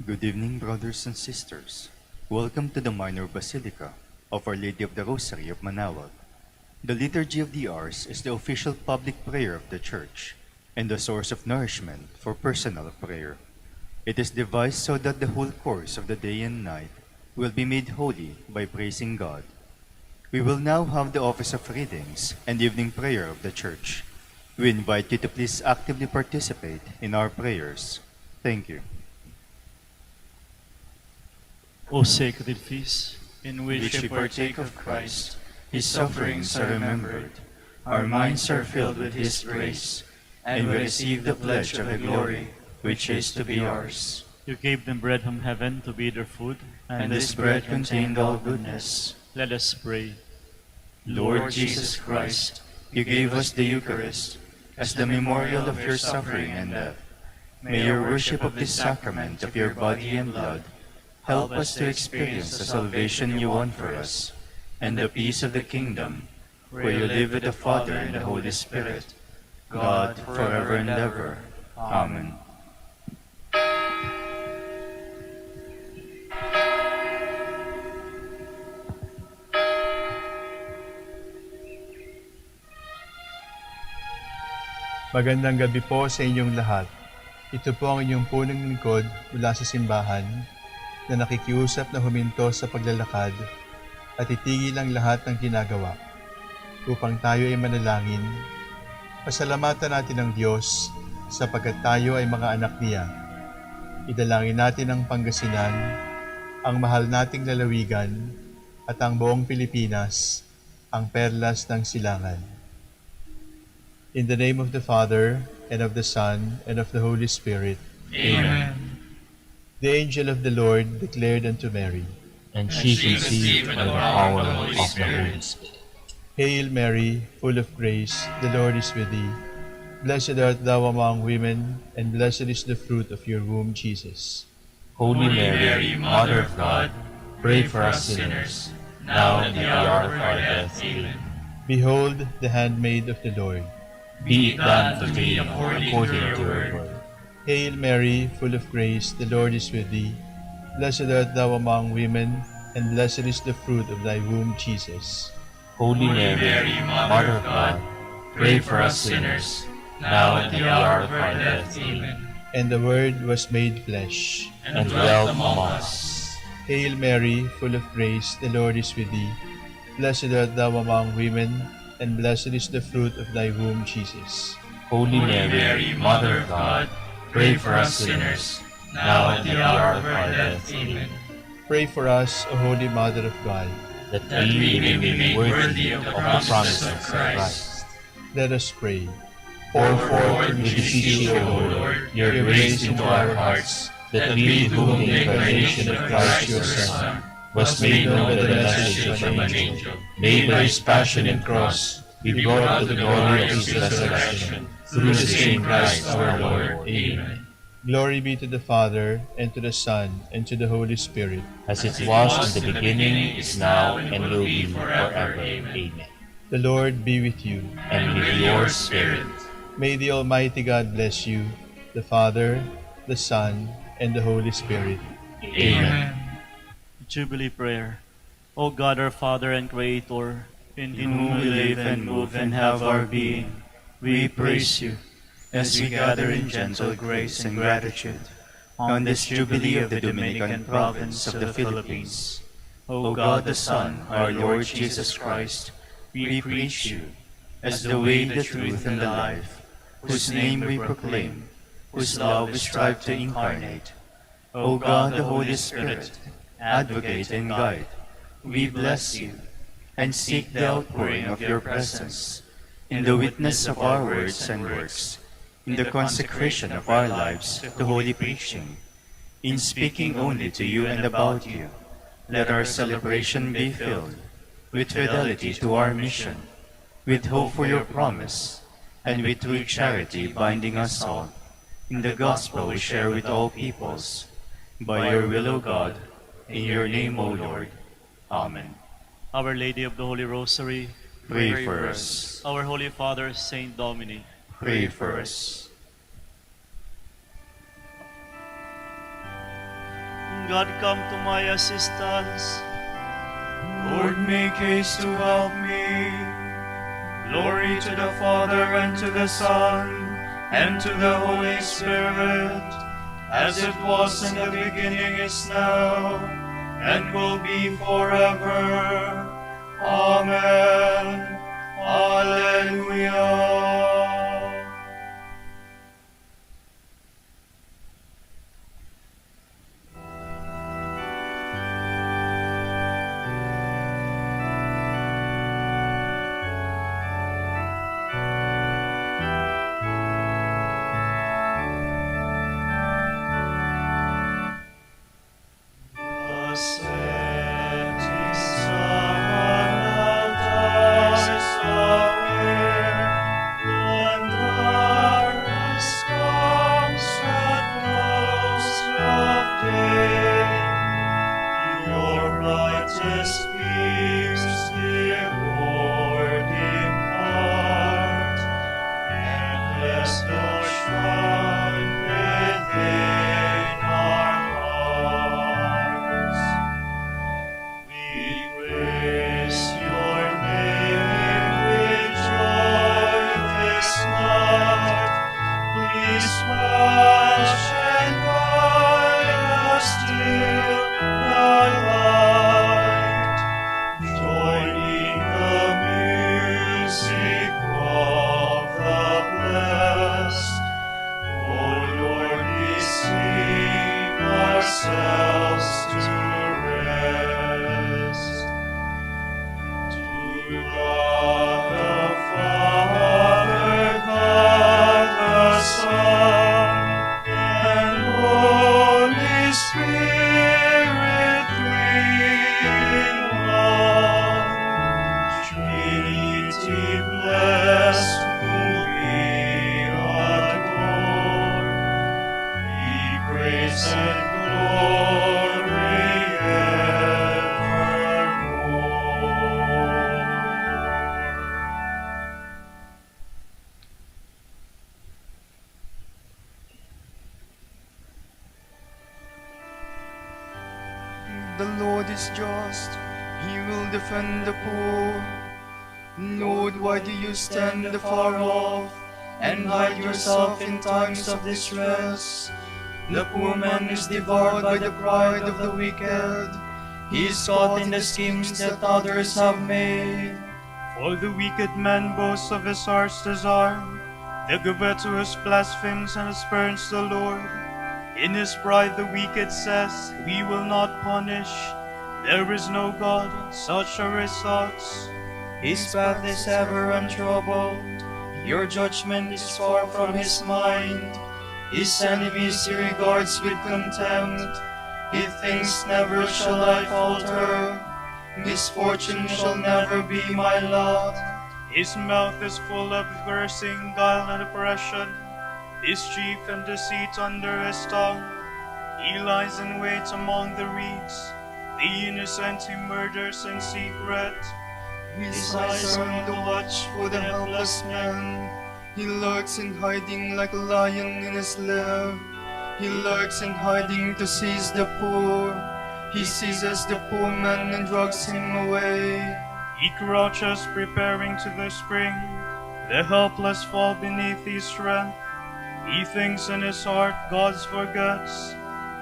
Good evening, brothers and sisters. Welcome to the Minor Basilica of Our Lady of the Rosary of Manaoag. The Liturgy of the Hours is the official public prayer of the Church and the source of nourishment for personal prayer. It is devised so that the whole course of the day and night will be made holy by praising God. We will now have the office of readings and evening prayer of the Church. We invite you to please actively participate in our prayers. Thank you. O sacred feast, in which we partake of Christ, His sufferings are remembered, our minds are filled with His grace, and we receive the pledge of the glory which is to be ours. You gave them bread from heaven to be their food, And this bread contained all goodness. Let us pray. Lord Jesus Christ, you gave us the Eucharist as the memorial of your suffering and death. May your worship of this sacrament of your body and blood help us to experience the salvation you won for us, and the peace of the kingdom, where you live with the Father and the Holy Spirit, God, forever and ever. Amen. Magandang gabi po sa inyong lahat. Ito po ang inyong punong lingkod mula sa simbahan na nakikiusap na huminto sa paglalakad at itigil ang lahat ng ginagawa upang tayo ay manalangin. Pasalamatan natin ang Diyos sapagkat tayo ay mga anak niya. Idalangin natin ang Pangasinan, ang mahal nating lalawigan at ang buong Pilipinas, ang perlas ng silangan. In the name of the Father, and of the Son, and of the Holy Spirit. Amen. The angel of the Lord declared unto Mary, And she conceived by the power of the Holy Spirit. Hail Mary, full of grace, the Lord is with thee. Blessed art thou among women, and blessed is the fruit of your womb, Jesus. Holy Mary, Mother of God, pray for us sinners, now and at the hour of our death. Amen. Behold the handmaid of the Lord. Be it done to me according to your word. Hail Mary, full of grace, the Lord is with thee. Blessed art thou among women, and blessed is the fruit of thy womb, Jesus. Holy Mary, Mother of God, pray for us sinners, now and at the hour of our death. Amen. And the Word was made flesh, And dwelt among us. Hail Mary, full of grace, the Lord is with thee. Blessed art thou among women, and blessed is the fruit of thy womb, Jesus. Holy Mary, Mother of God, pray for us sinners, now and at the hour of our death. Amen. Pray for us, O Holy Mother of God. That we may be made worthy of the promises of Christ. Let us pray. Pour forth, we beseech you, O Lord, your grace into our hearts, that we, to whom the incarnation of Christ your Son was made known by the message from an angel, made by his passion and cross, be brought to the glory of his resurrection, through the same Christ our Lord. Amen. Glory be to the Father, and to the Son, and to the Holy Spirit. As it was in the beginning, is now, and will be forever. Amen. The Lord be with you. And with your spirit. May the Almighty God bless you, the Father, the Son, and the Holy Spirit. Amen. Jubilee Prayer. O God, our Father and Creator, in whom we live and move and have our being, we praise you As we gather in gentle grace and gratitude on this Jubilee of the Dominican province of the Philippines. O God the Son, our Lord Jesus Christ, we preach you as the way, the truth, and the life, whose name we proclaim, whose love we strive to incarnate. O God, the Holy Spirit, advocate and guide, we bless you and seek the outpouring of your presence in the witness of our words and works, in the consecration of our lives to holy preaching, in speaking only to you and about you. Let our celebration be filled with fidelity to our mission, with hope for your promise, and with true charity binding us all in the gospel we share with all peoples. By your will, O God, in your name, O Lord. Amen. Our Lady of the Holy Rosary, Pray for us. our Holy Father, Saint Dominic, Pray for us. God, come to my assistance. Lord, make haste to help me. Glory to the Father, and to the Son, and to the Holy Spirit, as it was in the beginning, is now, and will be forever. Amen. Alleluia. The Lord is just, He will defend the poor. Lord, why do you stand afar off, and hide yourself in times of distress? The poor man is devoured by the pride of the wicked. He is caught in the schemes that others have made. For the wicked man boasts of his heart's desire. The covetous blasphemes and spurns the Lord. In his pride the wicked says, we will not punish. There is no God, such are his thoughts. His path is ever untroubled. Your judgment is far from his mind. His enemies he regards with contempt. He thinks, never shall I falter. Misfortune shall never be my lot. His mouth is full of cursing, guile, and oppression. Mischief and deceit under his tongue. He lies in wait among the reeds. The innocent he murders in secret. His eyes are on the watch for the helpless man. He lurks in hiding like a lion in his lair. He lurks in hiding to seize the poor. He seizes the poor man and drags him away. He crouches, preparing to the spring. The helpless fall beneath his strength. He thinks in his heart, God forgets.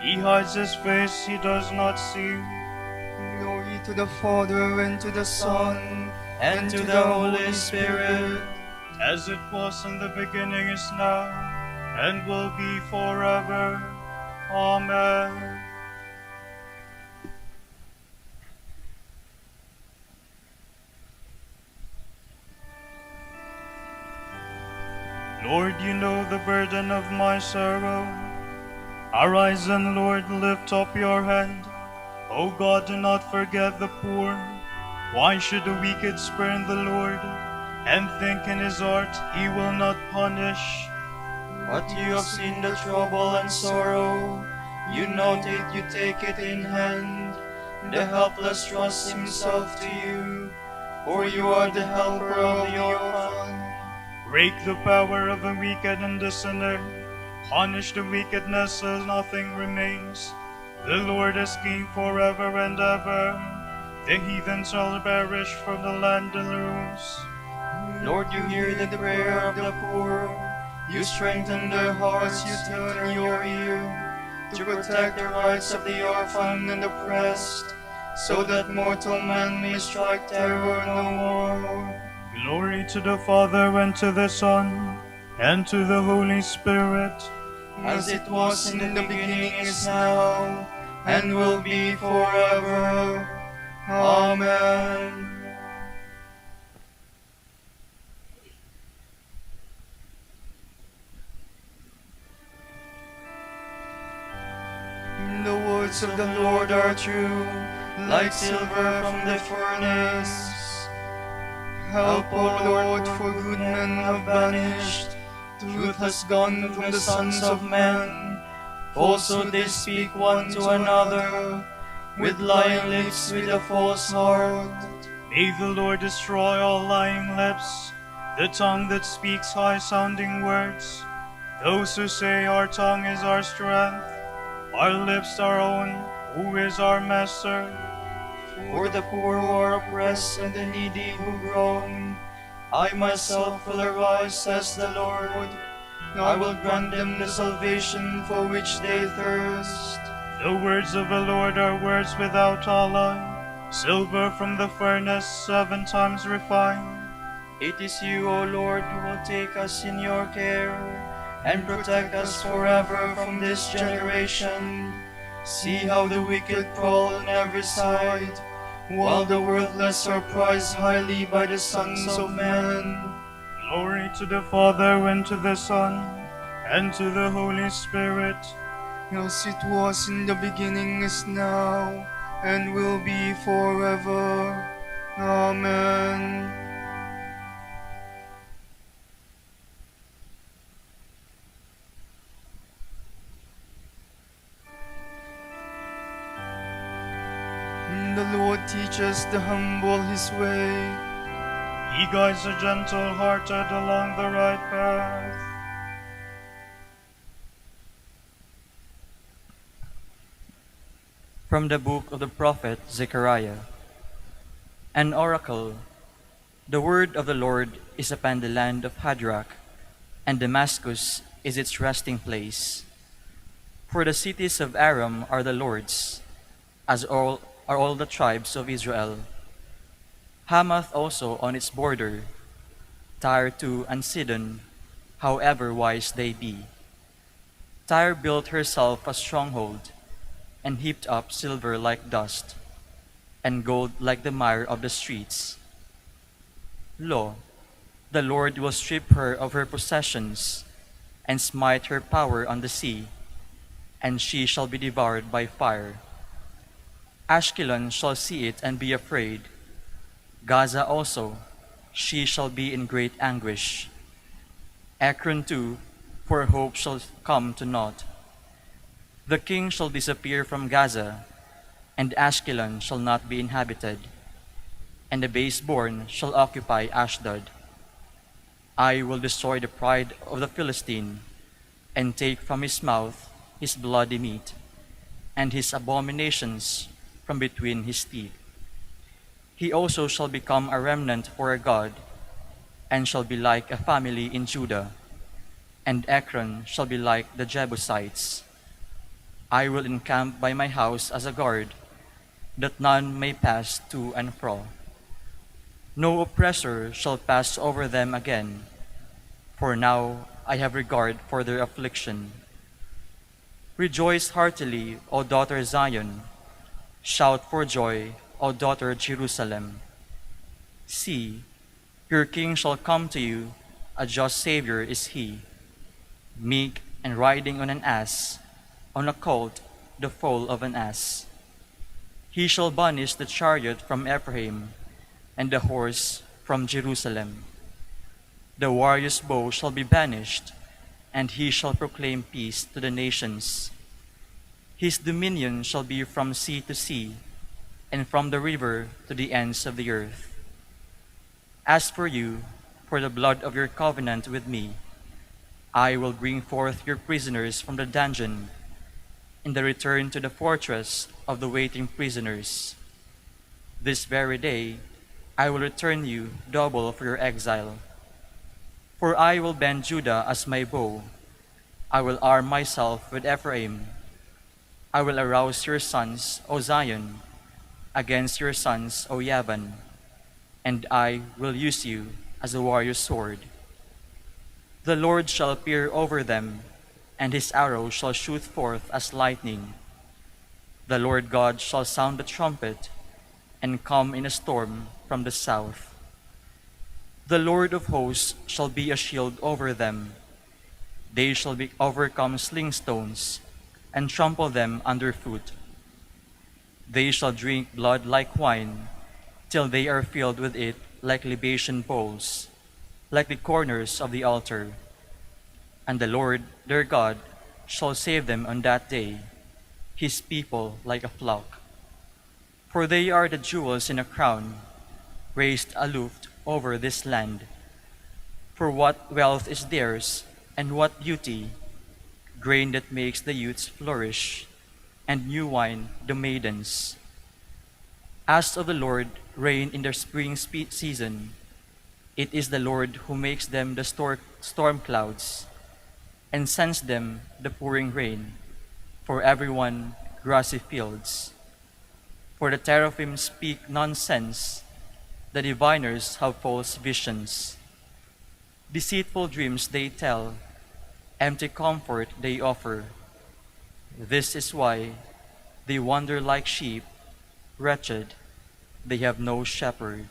He hides his face, he does not see. Glory to the Father, and to the Son, and to the Holy Spirit. As it was in the beginning, is now, and will be forever. Amen. Lord, you know the burden of my sorrow. Arise and, Lord, lift up your hand. O God, do not forget the poor. Why should the wicked spurn the Lord, and think in his heart he will not punish? But you have seen the trouble and sorrow. You note it, you take it in hand. The helpless trusts himself to you, for you are the helper of the orphan. Break the power of the wicked and the sinner. Punish the wickedness so nothing remains. The Lord is king forever and ever. The heathen shall perish from the land and rose. Lord, you hear the prayer of the poor. You strengthen their hearts, you turn your ear to protect the rights of the orphan and oppressed, so that mortal man may strike terror no more. Glory to the Father, and to the Son, and to the Holy Spirit. As it was in the beginning, is now, and will be forever. Amen. The words of the Lord are true, like silver from the furnace. Help, O Lord, for good men have vanished. Truth has gone from the sons of men. Also they speak one to another, with lying lips, with a false heart. May the Lord destroy all lying lips, the tongue that speaks high-sounding words. Those who say our tongue is our strength, our lips our own, who is our master? For the poor who are oppressed and the needy who groan, I myself will arise, says the Lord. I will grant them the salvation for which they thirst. The words of the Lord are words without alloy, silver from the furnace 7 times refined. It is you, O Lord, who will take us in your care and protect us forever from this generation. See how the wicked prowl on every side, while the worthless are prized highly by the sons of men. Glory to the Father, and to the Son, and to the Holy Spirit. As it was in the beginning, is now, and will be forever. Amen. The Lord teaches the humble his way. He guides the gentle-hearted along the right path. From the book of the prophet Zechariah. An oracle. The word of the Lord is upon the land of Hadrach, and Damascus is its resting place. For the cities of Aram are the Lord's, as are all the tribes of Israel. Hamath also on its border, Tyre too and Sidon, however wise they be. Tyre built herself a stronghold, and heaped up silver like dust, and gold like the mire of the streets. Lo, the Lord will strip her of her possessions, and smite her power on the sea, and she shall be devoured by fire. Ashkelon shall see it and be afraid. Gaza also, she shall be in great anguish. Ekron too, for hope shall come to naught. The king shall disappear from Gaza, and Ashkelon shall not be inhabited, and the base-born shall occupy Ashdod. I will destroy the pride of the Philistine, and take from his mouth his bloody meat, and his abominations from between his teeth. He also shall become a remnant for a god, and shall be like a family in Judah, and Ekron shall be like the Jebusites. I will encamp by my house as a guard, that none may pass to and fro. No oppressor shall pass over them again, for now I have regard for their affliction. Rejoice heartily, O daughter Zion. Shout for joy, O daughter Jerusalem. See, your king shall come to you, a just Savior is he, meek and riding on an ass, on a colt, the foal of an ass. He shall banish the chariot from Ephraim, and the horse from Jerusalem. The warrior's bow shall be banished, and he shall proclaim peace to the nations. His dominion shall be from sea to sea, and from the river to the ends of the earth. As for you, for the blood of your covenant with me, I will bring forth your prisoners from the dungeon, in the return to the fortress of the waiting prisoners. This very day I will return you double for your exile. For I will bend Judah as my bow. I will arm myself with Ephraim. I will arouse your sons, O Zion, against your sons, O Yavan, and I will use you as a warrior's sword. The Lord shall appear over them, and his arrow shall shoot forth as lightning. The Lord God shall sound the trumpet, and come in a storm from the south. The Lord of hosts shall be a shield over them. They shall be overcome slingstones, and trample them underfoot. They shall drink blood like wine, till they are filled with it like libation bowls, like the corners of the altar. And the Lord their God shall save them on that day, his people like a flock. For they are the jewels in a crown, raised aloof over this land. For what wealth is theirs, and what beauty, grain that makes the youths flourish, and new wine the maidens. As of the Lord rain in their spring season, it is the Lord who makes them the storm clouds, and sends them the pouring rain, for everyone grassy fields. For the teraphim speak nonsense, the diviners have false visions. Deceitful dreams they tell, empty comfort they offer. This is why they wander like sheep, wretched, they have no shepherd.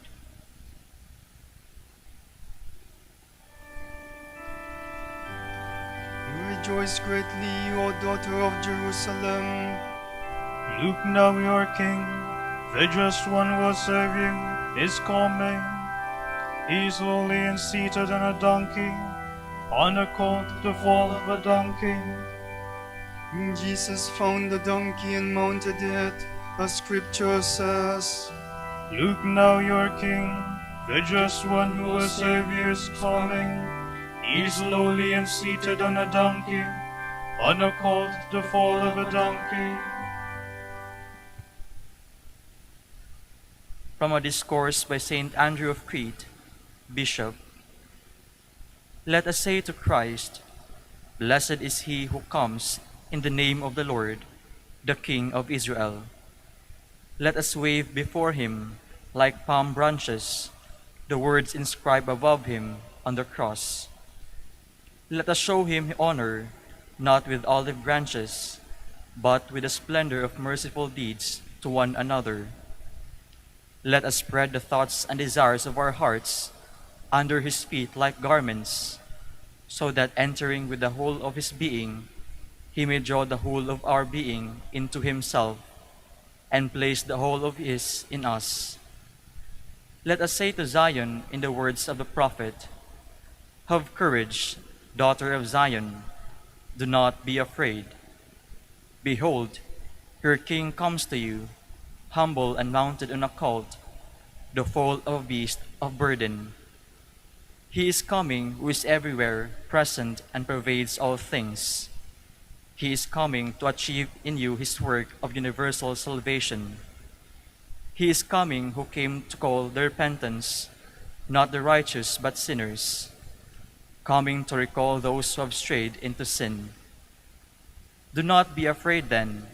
Rejoice greatly, O daughter of Jerusalem. Look now, your king, the just one who will save you, is coming. He is lowly and seated on a donkey, on a colt, the foal of a donkey. Jesus found the donkey and mounted it, as scripture says. Look now, your king, the just one who will save you, is coming. He is lowly and seated on a donkey, on a colt, the foal of a donkey. From a discourse by Saint Andrew of Crete, Bishop. Let us say to Christ, Blessed is he who comes in the name of the Lord, the King of Israel. Let us wave before him, like palm branches, the words inscribed above him on the cross. Let us show him honor, not with olive branches, but with the splendor of merciful deeds to one another. Let us spread the thoughts and desires of our hearts under his feet like garments, so that entering with the whole of his being, he may draw the whole of our being into himself, and place the whole of his in us. Let us say to Zion in the words of the prophet, Have courage, daughter of Zion, do not be afraid. Behold, your king comes to you, humble and mounted on a colt, the foal of a beast of burden. He is coming who is everywhere present and pervades all things. He is coming to achieve in you his work of universal salvation. He is coming who came to call the repentance, not the righteous but sinners, coming to recall those who have strayed into sin. Do not be afraid then.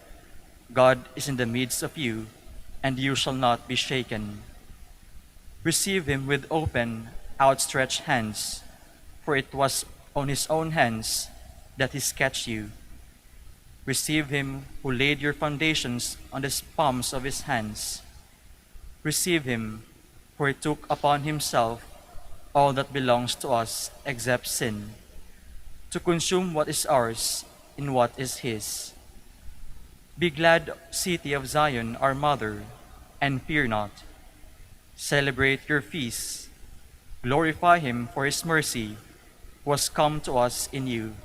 God is in the midst of you, and you shall not be shaken. Receive him with open, outstretched hands, for it was on his own hands that he sketched you. Receive him who laid your foundations on the palms of his hands. Receive him, for he took upon himself all that belongs to us except sin, to consume what is ours in what is his. Be glad, city of Zion, our mother, and fear not. Celebrate your feasts. Glorify him for his mercy, who has come to us in you.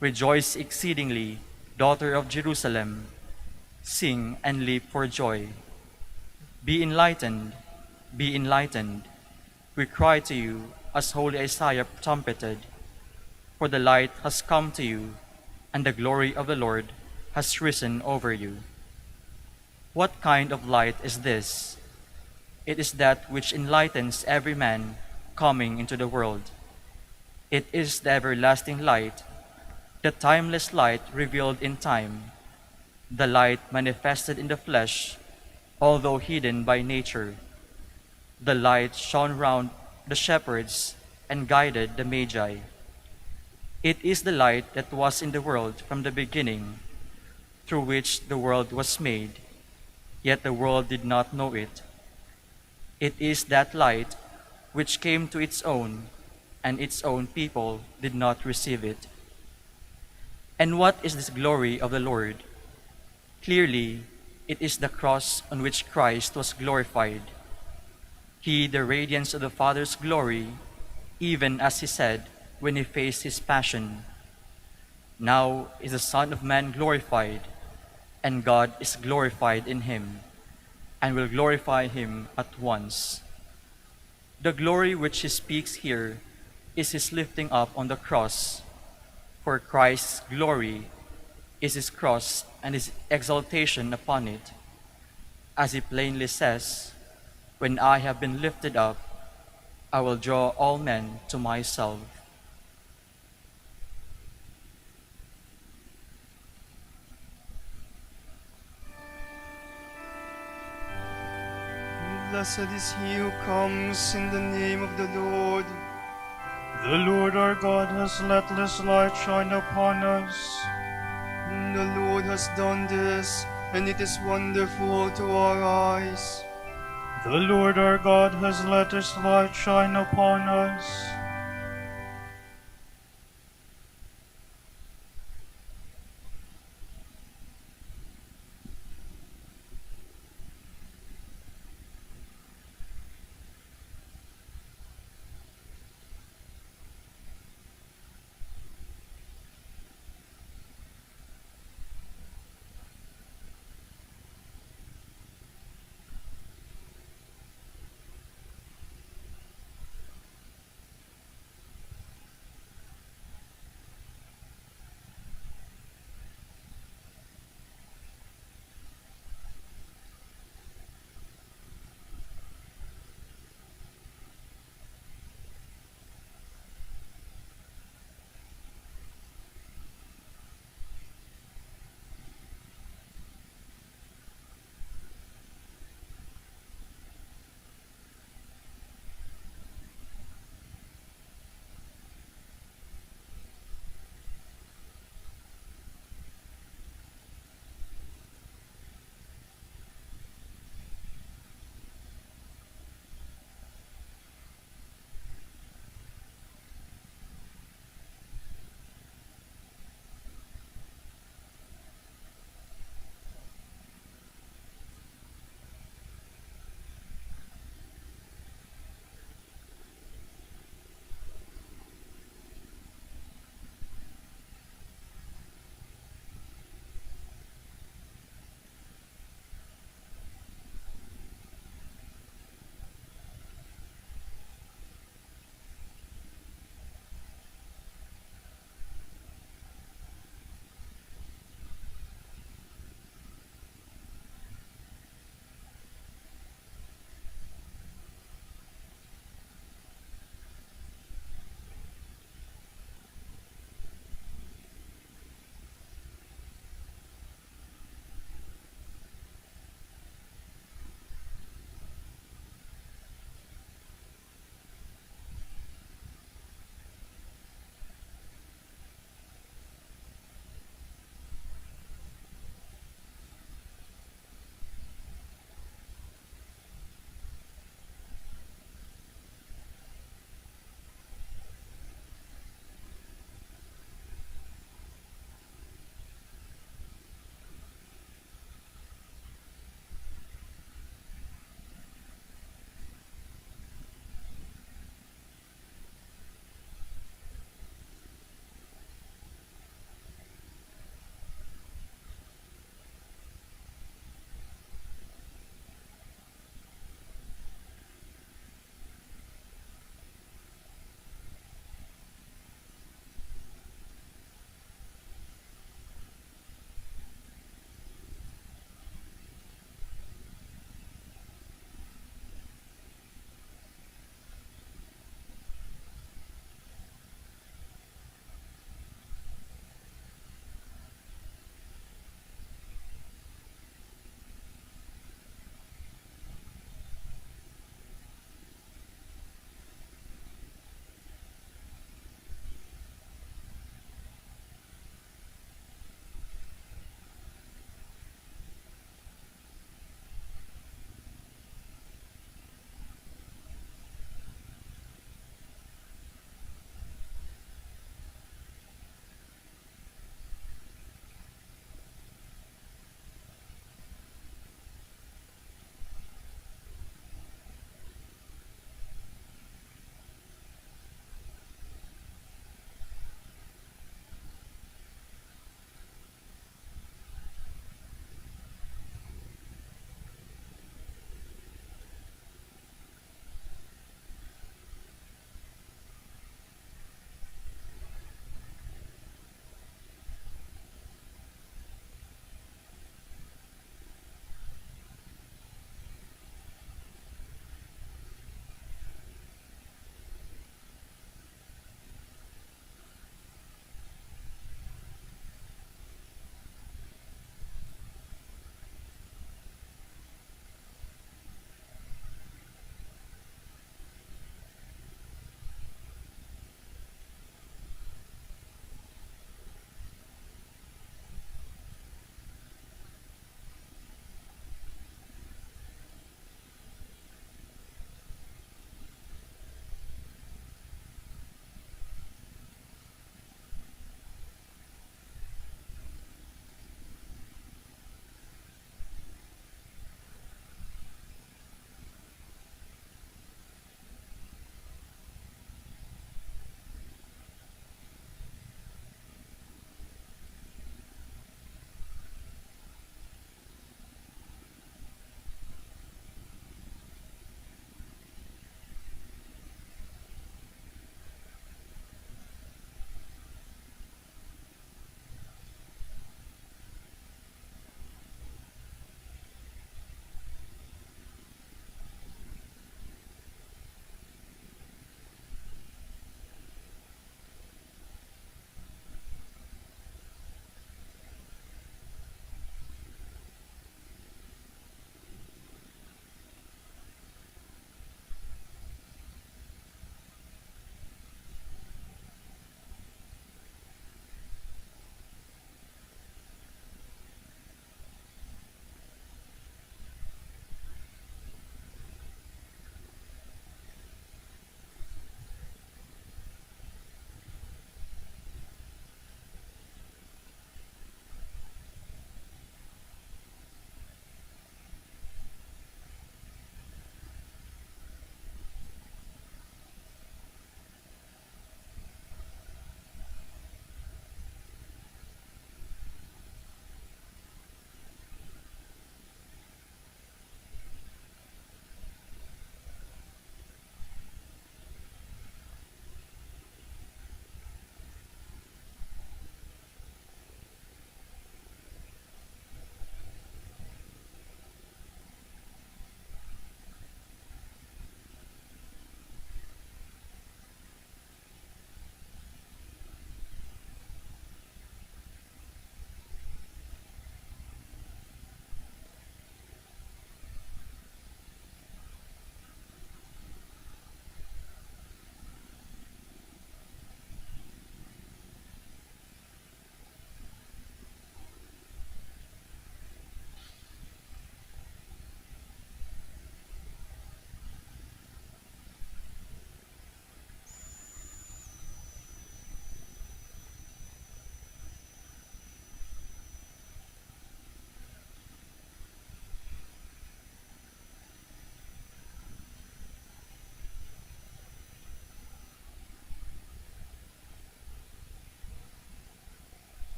Rejoice exceedingly, daughter of Jerusalem. Sing and leap for joy. Be enlightened, be enlightened. We cry to you, as holy Isaiah trumpeted, for the light has come to you, and the glory of the Lord has risen over you. What kind of light is this? It is that which enlightens every man coming into the world. It is the everlasting light, the timeless light revealed in time, the light manifested in the flesh, although hidden by nature. The light shone round the shepherds and guided the Magi. It is the light that was in the world from the beginning, through which the world was made, yet the world did not know it. It is that light which came to its own, and its own people did not receive it. And what is this glory of the Lord? Clearly, it is the cross on which Christ was glorified. He, the radiance of the Father's glory, even as he said when he faced his passion, "Now is the Son of Man glorified, and God is glorified in him, and will glorify him at once." The glory which he speaks here is his lifting up on the cross, for Christ's glory is his cross and his exaltation upon it. As he plainly says, "When I have been lifted up, I will draw all men to myself." Blessed is he who comes in the name of the Lord. The Lord our God has let this light shine upon us. The Lord has done this, and it is wonderful to our eyes. The Lord our God has let his light shine upon us.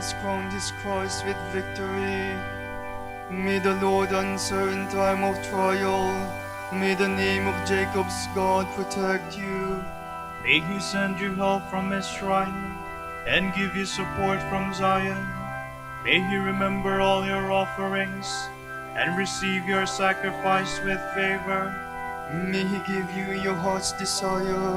has crowned his Christ with victory. May the Lord answer in time of trial. May the name of Jacob's God protect you. May he send you help from his shrine and give you support from Zion. May he remember all your offerings and receive your sacrifice with favor. May he give you your heart's desire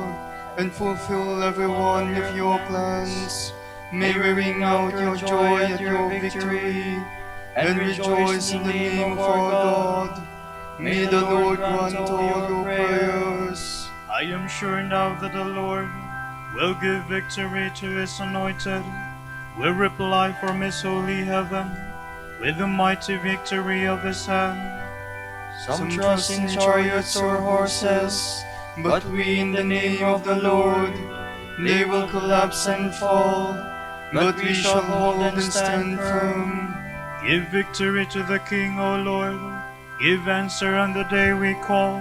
and fulfill every one of your plans. May we ring out your joy at your victory and rejoice in the name of our God. May the Lord grant all your prayers. I am sure now that the Lord will give victory to his anointed, will reply from his holy heaven with the mighty victory of his hand. Some trust in chariots or horses, but we in the name of the Lord. They will collapse and fall, but we shall hold and stand firm. Give victory to the King, O Lord. Give answer on the day we call.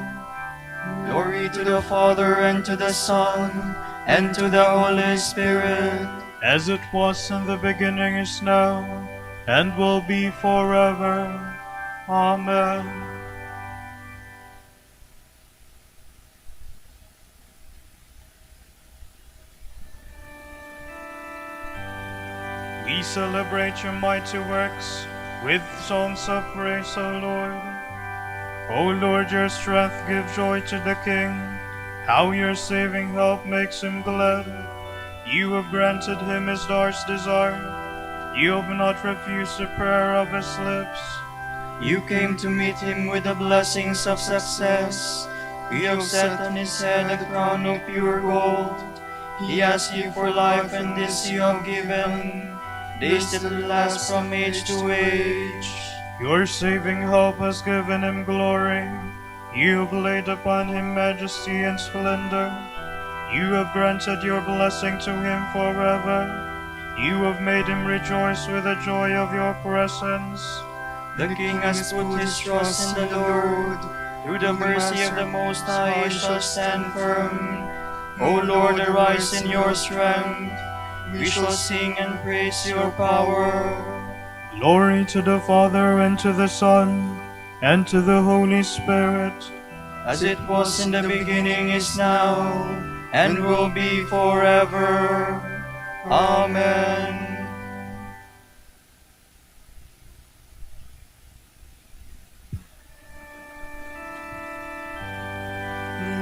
Glory to the Father, and to the Son, and to the Holy Spirit. As it was in the beginning, is now, and will be forever. Amen. We celebrate your mighty works with songs of praise, O Lord. O Lord, your strength gives joy to the King. How your saving help makes him glad. You have granted him his heart's desire. You have not refused the prayer of his lips. You came to meet him with the blessings of success. You have set on his head a crown of pure gold. He asked you for life, and this you have given. Days that will last from age to age. Your saving help has given him glory. You have laid upon him majesty and splendor. You have granted your blessing to him forever. You have made him rejoice with the joy of your presence. The King has put his trust in the Lord. Through the mercy of the Most High he shall stand firm. O Lord, arise in your strength. We shall sing and praise your power. Glory to the Father, and to the Son, and to the Holy Spirit. As it was in the beginning, is now, and will be forever. Amen.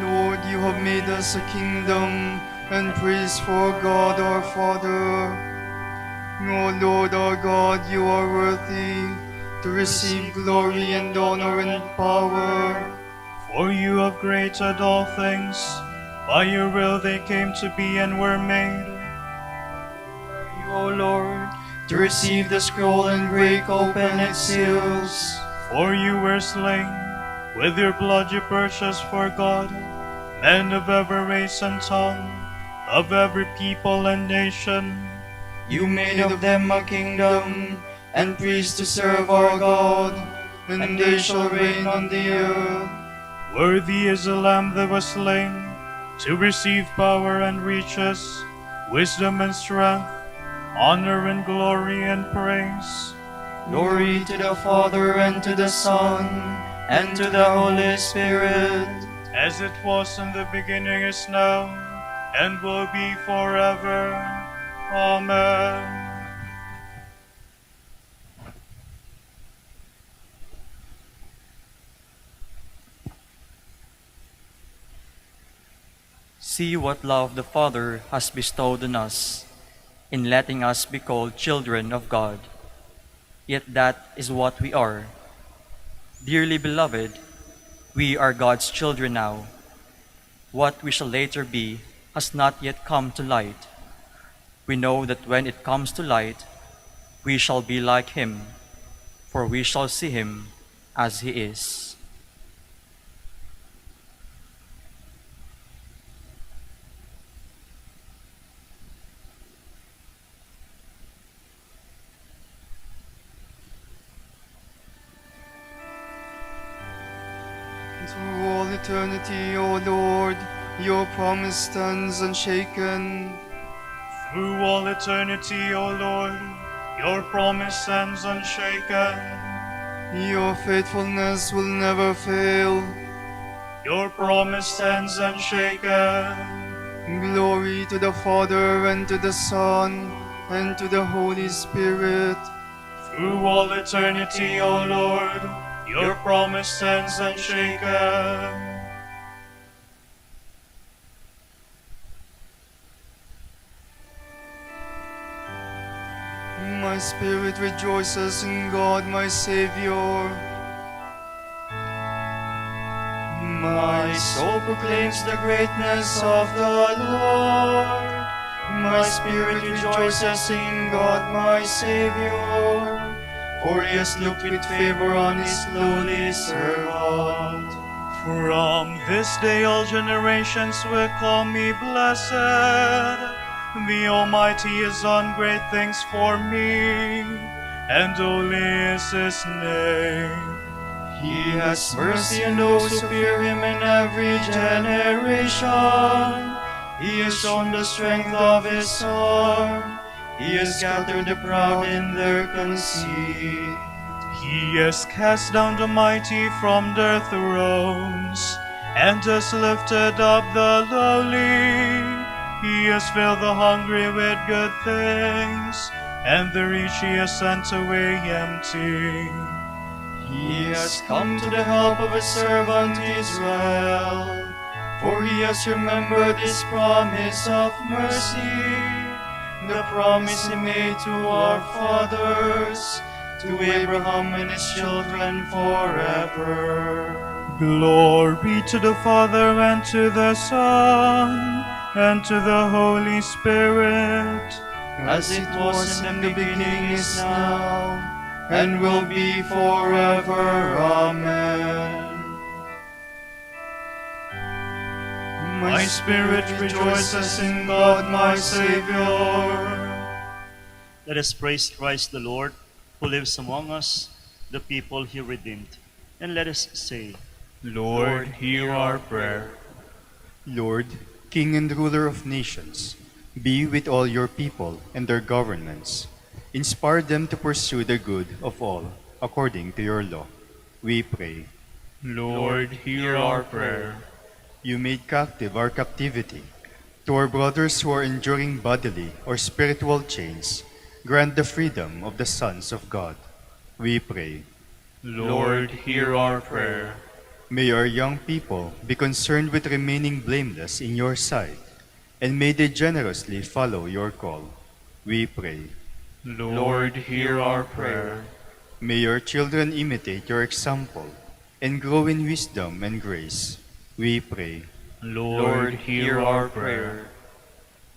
Lord, you have made us a kingdom and praise for God our Father. O Lord our God, you are worthy to receive glory and honor and power. For you have created all things. By your will they came to be and were made. You, O Lord, to receive the scroll and break open its seals. For you were slain. With your blood you purchased for God men of every race and tongue, of every people and nation. You made of them a kingdom and priests to serve our God, and they shall reign on the earth. Worthy is the Lamb that was slain, to receive power and riches, wisdom and strength, honor and glory and praise. Glory to the Father, and to the Son, and to the Holy Spirit. As it was in the beginning, is now, and will be forever. Amen. See what love the Father has bestowed on us, in letting us be called children of God. Yet that is what we are. Dearly beloved, we are God's children now. What we shall later be has not yet come to light. We know that when it comes to light, we shall be like him, for we shall see him as he is. Through all eternity, O Lord, your promise stands unshaken. Through all eternity, O Lord, Your promise stands unshaken. Your faithfulness will never fail. Your promise stands unshaken. Glory to the Father, and to the Son, and to the Holy Spirit. Through all eternity, O Lord, your promise stands unshaken. My spirit rejoices in God, my Savior. My soul proclaims the greatness of the Lord. My spirit rejoices in God, my Savior. For he has looked with favor on his lowly servant. From this day all generations will call me blessed. The Almighty has done great things for me, and holy is his name. He has mercy on those who fear him in every generation. He has shown the strength of his arm. He has scattered the proud in their conceit. He has cast down the mighty from their thrones, and has lifted up the lowly. He has filled the hungry with good things, and the rich he has sent away empty. He has come to the help of his servant Israel, for he has remembered his promise of mercy, the promise he made to our fathers, to Abraham and his children forever. Glory to the Father, and to the Son, and to the Holy Spirit, as it was in the beginning, is now, and will be forever. Amen. My spirit rejoices in God, my Savior. Let us praise Christ the Lord, who lives among us, the people he redeemed. And let us say, Lord, hear our prayer. Lord, King and ruler of nations, be with all your people and their governments. Inspire them to pursue the good of all, according to your law. We pray. Lord, hear our prayer. You made captive our captivity. To our brothers who are enduring bodily or spiritual chains, grant the freedom of the sons of God. We pray. Lord, hear our prayer. May our young people be concerned with remaining blameless in your sight, and may they generously follow your call. We pray. Lord, hear our prayer. May your children imitate your example and grow in wisdom and grace. We pray. Lord, hear our prayer.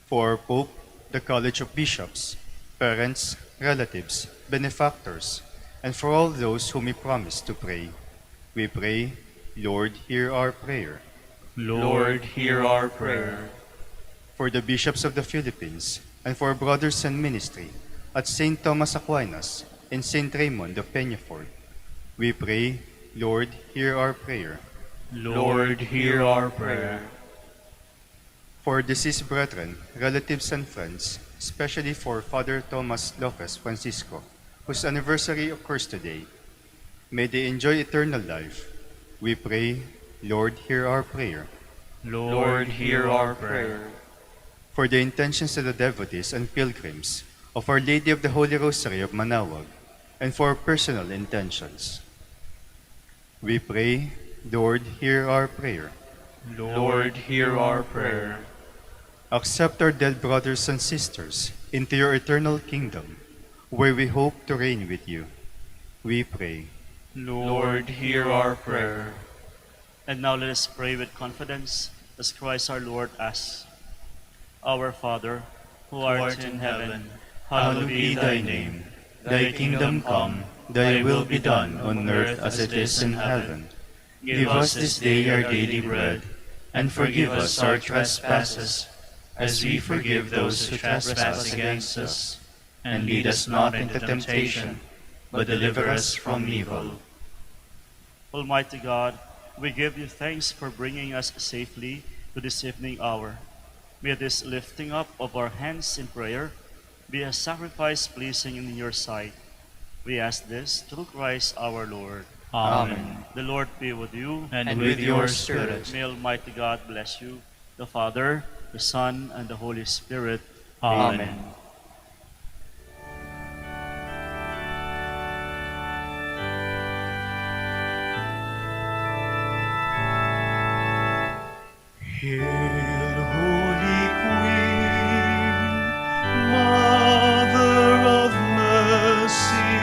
For our Pope, the College of Bishops, parents, relatives, benefactors, and for all those whom we promise to pray, we pray, Lord, hear our prayer. Lord, hear our prayer. For the bishops of the Philippines, and for our brothers in ministry at St. Thomas Aquinas and St. Raymond of Peñafort, we pray, Lord, hear our prayer. Lord, hear our prayer. For deceased brethren, relatives, and friends, especially for Father Thomas Lopez Francisco, whose anniversary occurs today, may they enjoy eternal life. We pray, Lord, hear our prayer. Lord, hear our prayer. For the intentions of the devotees and pilgrims of Our Lady of the Holy Rosary of Manaoag, and for personal intentions, we pray, Lord, hear our prayer. Lord, hear our prayer. Accept our dead brothers and sisters into your eternal kingdom, where we hope to reign with you. We pray. Lord, hear our prayer. and now let us pray with confidence as Christ our Lord asks. Our Father, who art in heaven, hallowed be thy name. Thy kingdom come, thy will be done on earth as it is in heaven. Give us this day our daily bread, and forgive us our trespasses, as we forgive those who trespass against us. And lead us not into temptation, but deliver us from evil. Almighty God, we give you thanks for bringing us safely to this evening hour. May this lifting up of our hands in prayer be a sacrifice pleasing in your sight. We ask this through Christ our Lord. Amen. The Lord be with you. And with your spirit. May Almighty God bless you, the Father, the Son, and the Holy Spirit. Amen. Hail, Holy Queen, Mother of Mercy.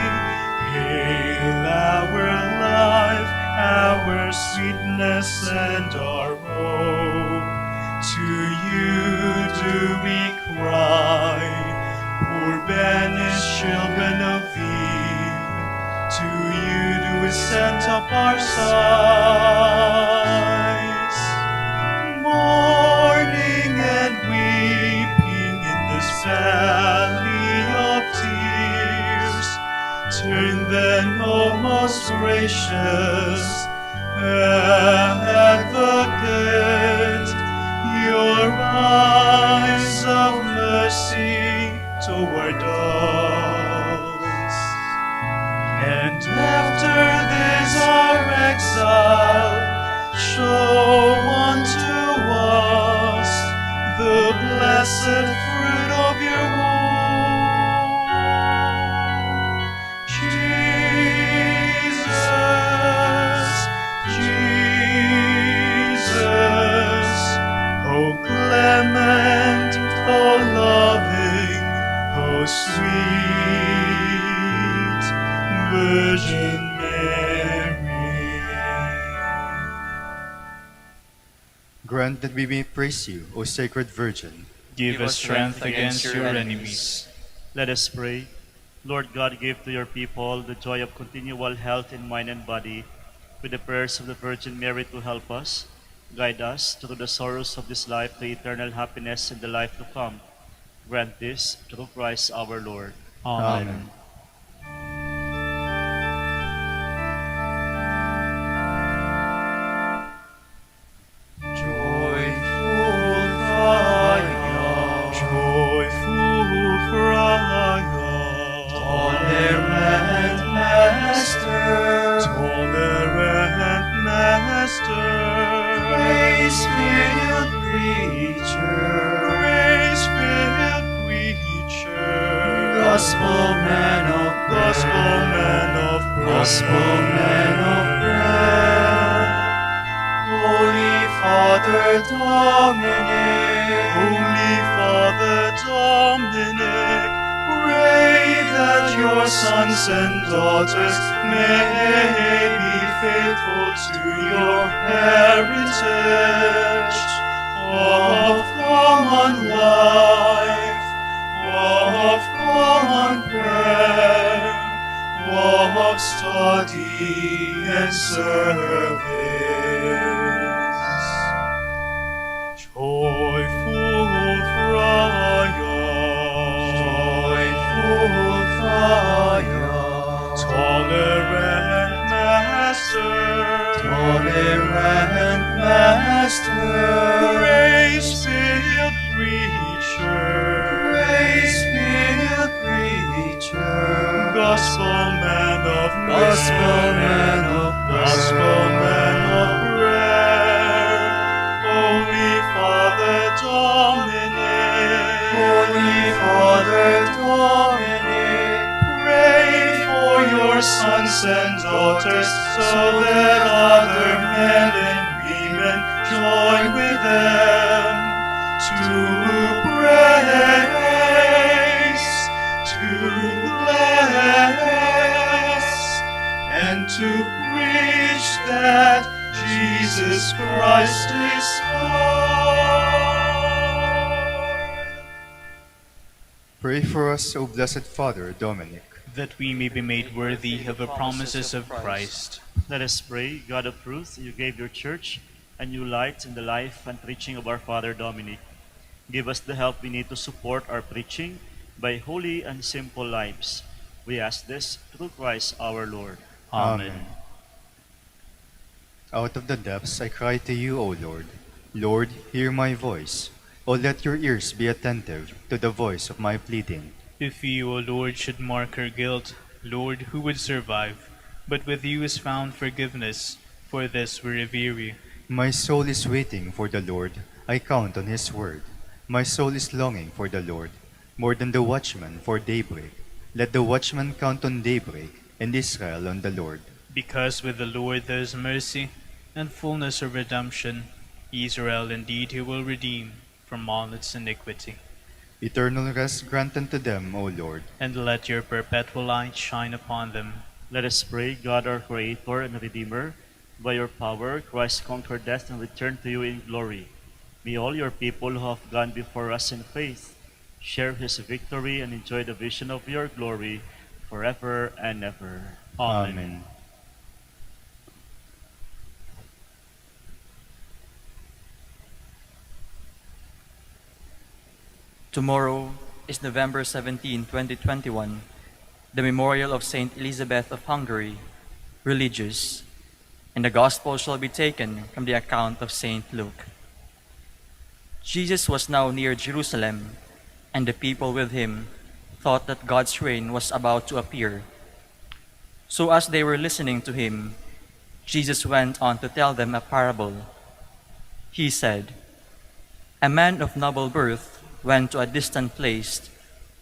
Hail our life, our sweetness, and our hope. To you do we cry, poor banished children of Eve. To you do we send up our sighs, mourning and weeping in this valley of tears. Turn then, O most gracious Advocate, your eyes of mercy toward us. And after this our exile, show unto us the blessed fruit of your womb, Jesus, Jesus. O clement, O loving, O sweet Virgin Mary. Grant that we may praise you, O Sacred Virgin. Give us strength against your enemies. Let us pray. Lord God, give to your people the joy of continual health in mind and body, with the prayers of the Virgin Mary to help us. Guide us through the sorrows of this life to eternal happiness in the life to come. Grant this through Christ our Lord. Amen. Joyful Friar, joyful Friar, tolerant Master, tolerant Master, grace-filled preacher, grace-filled preacher, gospel man of prayer, Holy Father Dominic, Holy Father Dominic, pray that your sons and daughters may be faithful to your heritage of common life, of common prayer, of study and service. Joyful Friar, tolerant Master, grace-filled preacher, gospel man of prayer, Holy Father Dominic, pray for your sons and daughters, so that other men and women join with them to praise, to bless, and to preach that Jesus Christ is Lord. Pray for us, O Blessed Father Dominic, that we may be made worthy of the promises of Christ. Let us pray. God of truth, you gave your church a new light in the life and preaching of our Father Dominic. Give us the help we need to support our preaching by holy and simple lives. We ask this through Christ our Lord. Amen. Out of the depths I cry to you, O Lord. Lord, hear my voice. O let your ears be attentive to the voice of my pleading. If you, O Lord, should mark her guilt, Lord, who would survive? But with you is found forgiveness, for this we revere you. My soul is waiting for the Lord. I count on his word. My soul is longing for the Lord, more than the watchman for daybreak. Let the watchman count on daybreak, and Israel on the Lord. Because with the Lord there is mercy and fullness of redemption. Israel indeed he will redeem from all its iniquity. Eternal rest grant unto them, O Lord. And let your perpetual light shine upon them. Let us pray, God our Creator and Redeemer, by your power, Christ conquered death and returned to you in glory. May all your people who have gone before us in faith share his victory and enjoy the vision of your glory forever and ever. Amen. Tomorrow is November 17, 2021, the memorial of Saint Elizabeth of Hungary, religious, and the Gospel shall be taken from the account of Saint Luke. Jesus was now near Jerusalem, and the people with him thought that God's reign was about to appear. So as they were listening to him, Jesus went on to tell them a parable. He said, "A man of noble birth went to a distant place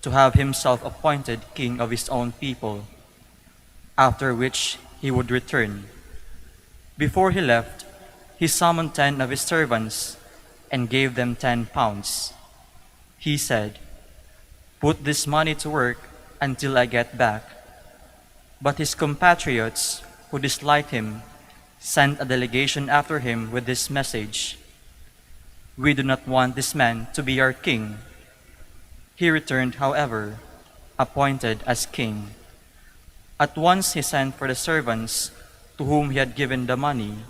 to have himself appointed king of his own people, after which he would return. Before he left, he summoned 10 of his servants and gave them 10 pounds. He said, 'Put this money to work until I get back.' But his compatriots, who disliked him, sent a delegation after him with this message, 'We do not want this man to be our king.' He returned, however, appointed as king. At once he sent for the servants to whom he had given the money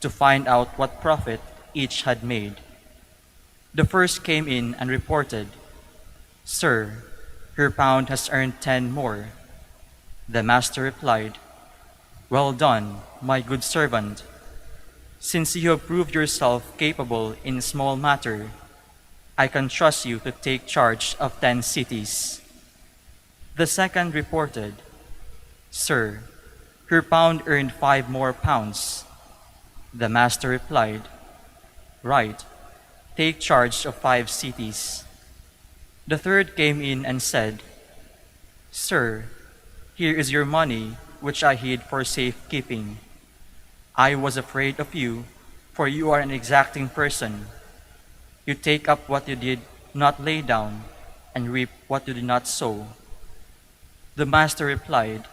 to find out what profit each had made. The first came in and reported, 'Sir, your pound has earned 10 more.' The master replied, 'Well done, my good servant. Since you have proved yourself capable in small matter, I can trust you to take charge of 10 cities.' The second reported, 'Sir, your pound earned 5 more pounds.' The master replied, 'Right, take charge of 5 cities.' The third came in and said, 'Sir, here is your money which I hid for safekeeping. I was afraid of you, for you are an exacting person. You take up what you did not lay down, and reap what you did not sow.' The master replied,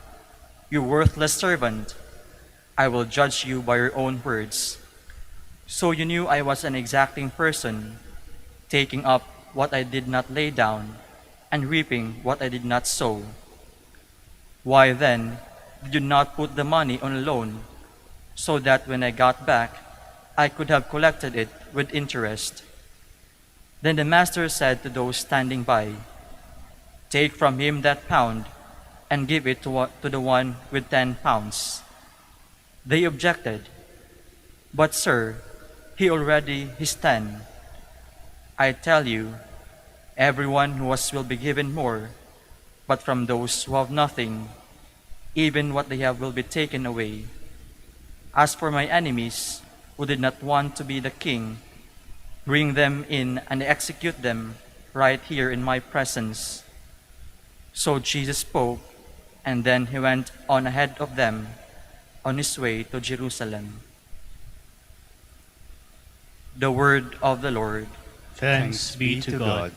'You worthless servant, I will judge you by your own words. So you knew I was an exacting person, taking up what I did not lay down, and reaping what I did not sow. Why then did you not put the money on loan, so that when I got back, I could have collected it with interest?' Then the master said to those standing by, 'Take from him that pound, and give it to the one with 10 pounds. They objected, 'But sir, he already has 10. I tell you, everyone who has will be given more, but from those who have nothing, even what they have will be taken away. As for my enemies, who did not want to be the king, bring them in and execute them right here in my presence.' So Jesus spoke, and then he went on ahead of them on his way to Jerusalem." The word of the Lord. Thanks be to God.